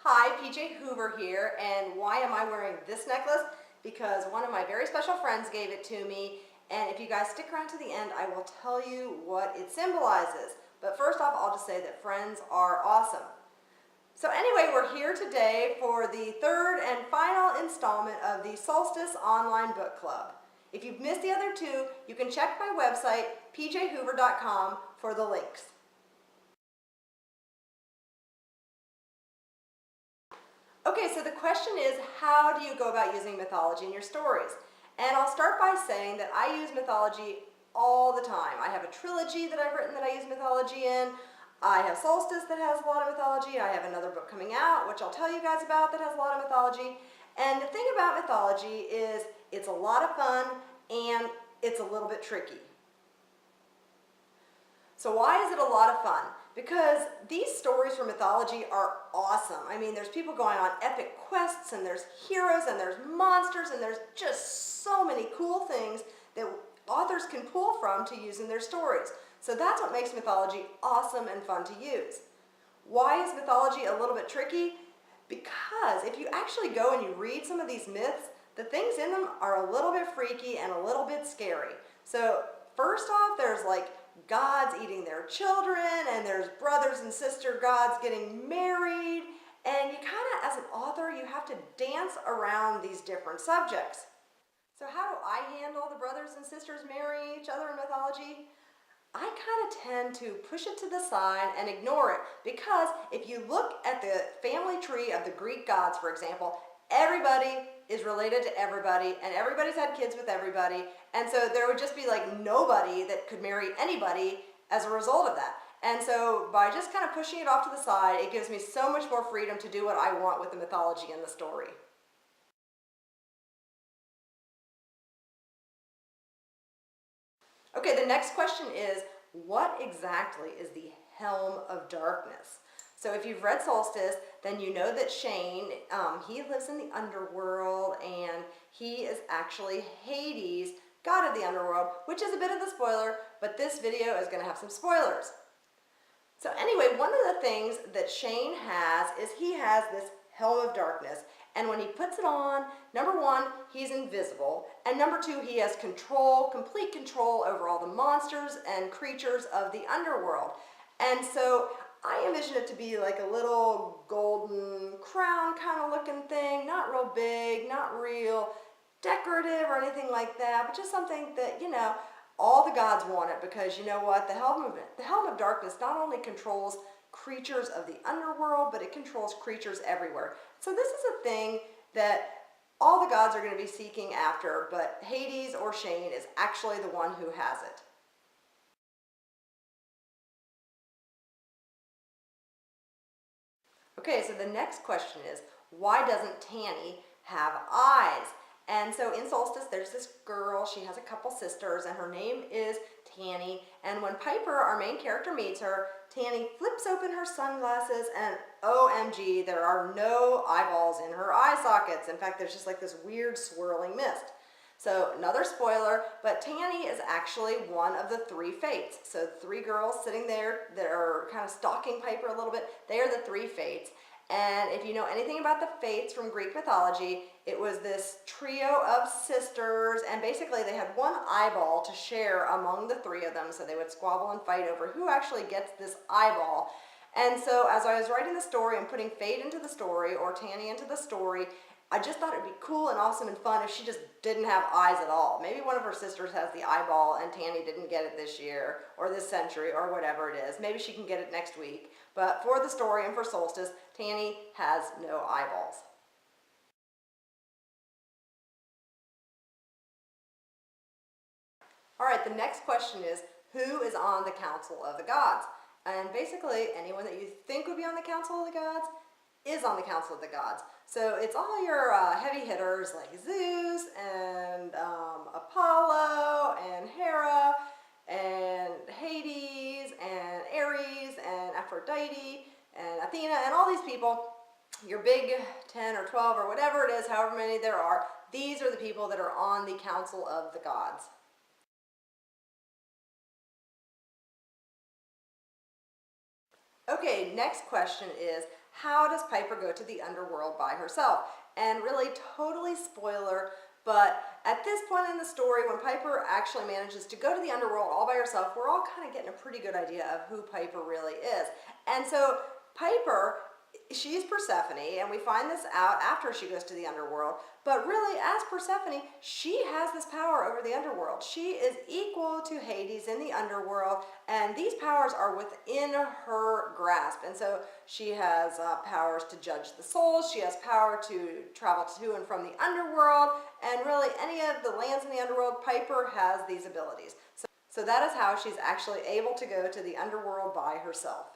Hi, PJ Hoover here, and why am I wearing this necklace? Because one of my very special friends gave it to me, and if you guys stick around to the end, I will tell you what it symbolizes. But first off, I'll just say that friends are awesome. So anyway, we're here today for the third and final installment of the Solstice Online Book Club. If you've missed the other two, you can check my website, pjhoover.com, for the links. Okay, so the question is, how do you go about using mythology in your stories? And I'll start by saying that I use mythology all the time. I have a trilogy that I've written that I use mythology in. I have Solstice that has a lot of mythology. I have another book coming out, which I'll tell you guys about, that has a lot of mythology. And the thing about mythology is it's a lot of fun and it's a little bit tricky. So why is it a lot of fun? Because these stories from mythology are awesome. I mean, there's people going on epic quests, and there's heroes, and there's monsters, and there's just so many cool things that authors can pull from to use in their stories. So that's what makes mythology awesome and fun to use. Why is mythology a little bit tricky? Because if you actually go and you read some of these myths, the things in them are a little bit freaky and a little bit scary. So first off, there's like gods eating their children, and there's brothers and sister gods getting married, and you kind of, as an author, you have to dance around these different subjects. So how do I handle the brothers and sisters marrying each other in mythology? I kind of tend to push it to the side and ignore it, because if you look at the family tree of the Greek gods, for example, everybody is related to everybody, and everybody's had kids with everybody, and so there would just be like nobody that could marry anybody as a result of that. And so by just kind of pushing it off to the side, it gives me so much more freedom to do what I want with the mythology and the story. Okay, the next question is, what exactly is the Helm of Darkness? So if you've read Solstice, then you know that Shane, he lives in the underworld, and he is actually Hades, god of the underworld, which is a bit of a spoiler, but this video is going to have some spoilers. So anyway, one of the things that Shane has is he has this Helm of Darkness, and when he puts it on, number one, he's invisible, and number two, he has control, complete control over all the monsters and creatures of the underworld. And so I envision it to be like a little golden crown kind of looking thing, not real big, not real decorative or anything like that, but just something that, you know, all the gods want it, because you know what, the Helm of Darkness not only controls creatures of the underworld, but it controls creatures everywhere. So this is a thing that all the gods are going to be seeking after, but Hades or Shane is actually the one who has it. Okay, so the next question is, why doesn't Tanny have eyes? And so in Solstice, there's this girl, she has a couple sisters, and her name is Tanny. And when Piper, our main character, meets her, Tanny flips open her sunglasses, and OMG, there are no eyeballs in her eye sockets. In fact, there's just like this weird swirling mist. So another spoiler, but Tanny is actually one of the three fates. So the three girls sitting there that are kind of stalking Piper a little bit, they are the three fates. And if you know anything about the fates from Greek mythology, it was this trio of sisters, and basically they had one eyeball to share among the three of them, so they would squabble and fight over who actually gets this eyeball. And so as I was writing the story and putting fate into the story, or Tanny into the story, I just thought it'd be cool and awesome and fun if she just didn't have eyes at all. Maybe one of her sisters has the eyeball and Tanny didn't get it this year or this century or whatever it is. Maybe she can get it next week. But for the story and for Solstice, Tanny has no eyeballs. All right, the next question is, who is on the Council of the Gods? And basically, anyone that you think would be on the Council of the Gods is on the Council of the Gods. So it's all your heavy hitters like Zeus and Apollo and Hera and Hades and Ares and Aphrodite and Athena and all these people, your big 10 or 12 or whatever it is, however many there are, these are the people that are on the Council of the Gods. Okay, next question is, how does Piper go to the underworld by herself? And really, totally spoiler, but at this point in the story, when Piper actually manages to go to the underworld all by herself, we're all kind of getting a pretty good idea of who Piper really is. And so Piper, she's Persephone, and we find this out after she goes to the underworld, but really, as Persephone, she has this power over the underworld. She is equal to Hades in the underworld, and these powers are within her grasp. And so she has powers to judge the souls, she has power to travel to and from the underworld, and really any of the lands in the underworld, Piper has these abilities. So that is how she's actually able to go to the underworld by herself.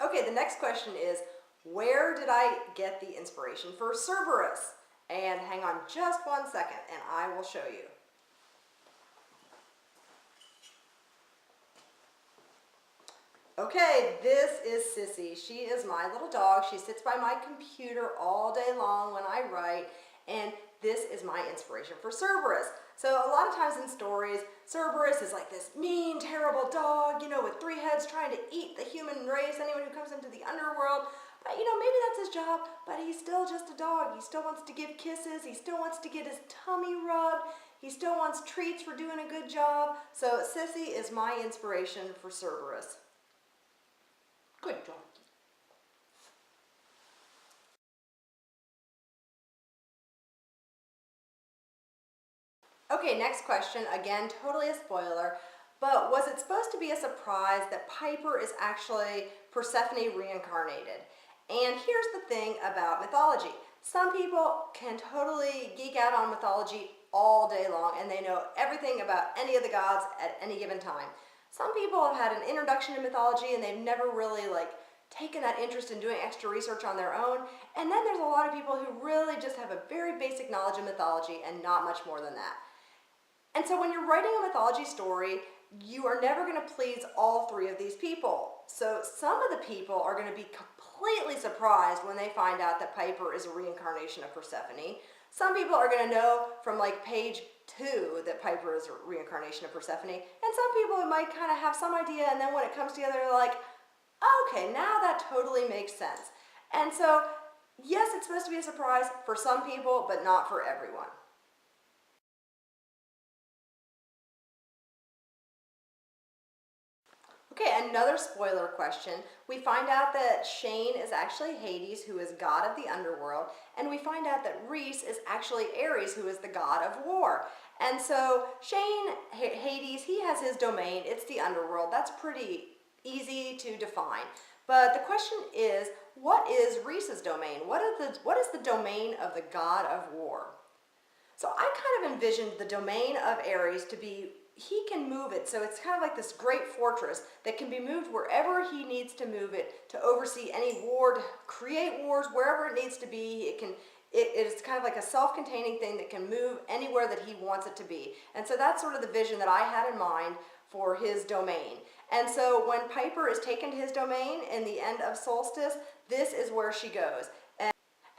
Okay, the next question is, where did I get the inspiration for Cerberus? And hang on just 1 second and I will show you. Okay, this is Sissy. She is my little dog. She sits by my computer all day long when I write, and this is my inspiration for Cerberus. So a lot of times in stories, Cerberus is like this mean, terrible dog, you know, with 3 heads trying to eat the human race, anyone who comes into the underworld. But, you know, maybe that's his job, but he's still just a dog. He still wants to give kisses. He still wants to get his tummy rubbed. He still wants treats for doing a good job. So Sissy is my inspiration for Cerberus. Good job. Okay, next question. Again, totally a spoiler. But was it supposed to be a surprise that Piper is actually Persephone reincarnated? And here's the thing about mythology. Some people can totally geek out on mythology all day long, and they know everything about any of the gods at any given time. Some people have had an introduction to mythology and they've never really taken that interest in doing extra research on their own. And then there's a lot of people who really just have a very basic knowledge of mythology and not much more than that. And so when you're writing a mythology story, you are never going to please all 3 of these people. So some of the people are going to be completely surprised when they find out that Piper is a reincarnation of Persephone. Some people are going to know from page 2 that Piper is a reincarnation of Persephone. And some people might kind of have some idea, and then when it comes together, they're like, okay, now that totally makes sense. And so, yes, it's supposed to be a surprise for some people, but not for everyone. Okay, another spoiler question. We find out that Shane is actually Hades, who is god of the underworld, and we find out that Reese is actually Ares, who is the god of war. And so Shane, Hades, he has his domain. It's the underworld. That's pretty easy to define. But the question is, what is Reese's domain? What is the domain of the god of war? So I kind of envisioned the domain of Ares to be, he can move it, so it's kind of like this great fortress that can be moved wherever he needs to move it to oversee any war, to create wars wherever it needs to be. It's kind of like a self-containing thing that can move anywhere that he wants it to be. And so that's sort of the vision that I had in mind for his domain. And so when Piper is taken to his domain in the end of Solstice, this is where she goes.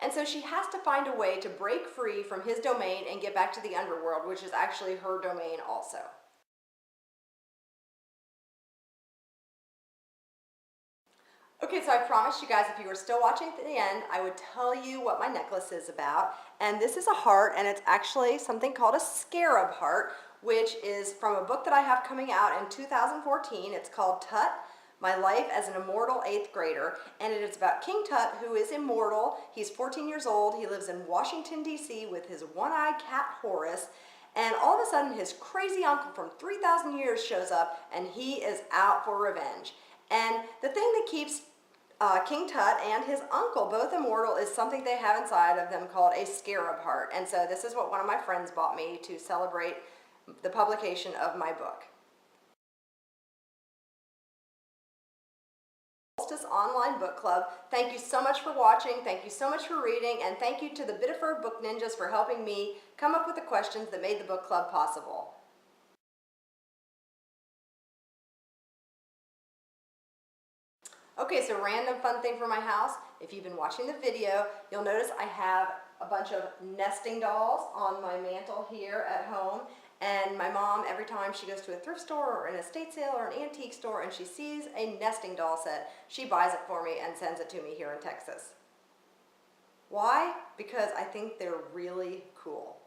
And so she has to find a way to break free from his domain and get back to the underworld, which is actually her domain also. Okay, so I promised you guys if you were still watching to the end, I would tell you what my necklace is about. And this is a heart, and it's actually something called a scarab heart, which is from a book that I have coming out in 2014. It's called Tut, My Life as an Immortal 8th Grader, and it is about King Tut, who is immortal. He's 14 years old. He lives in Washington, D.C. with his one-eyed cat, Horace, and all of a sudden his crazy uncle from 3,000 years shows up, and he is out for revenge. And the thing that keeps King Tut and his uncle, both immortal, is something they have inside of them called a scarab heart. And so this is what one of my friends bought me to celebrate the publication of my book. Solstice Online Book Club. Thank you so much for watching, thank you so much for reading, and thank you to the Biddeford Book Ninjas for helping me come up with the questions that made the book club possible. Okay, so random fun thing for my house. If you've been watching the video, you'll notice I have a bunch of nesting dolls on my mantle here at home. And my mom, every time she goes to a thrift store or an estate sale or an antique store and she sees a nesting doll set, she buys it for me and sends it to me here in Texas. Why? Because I think they're really cool.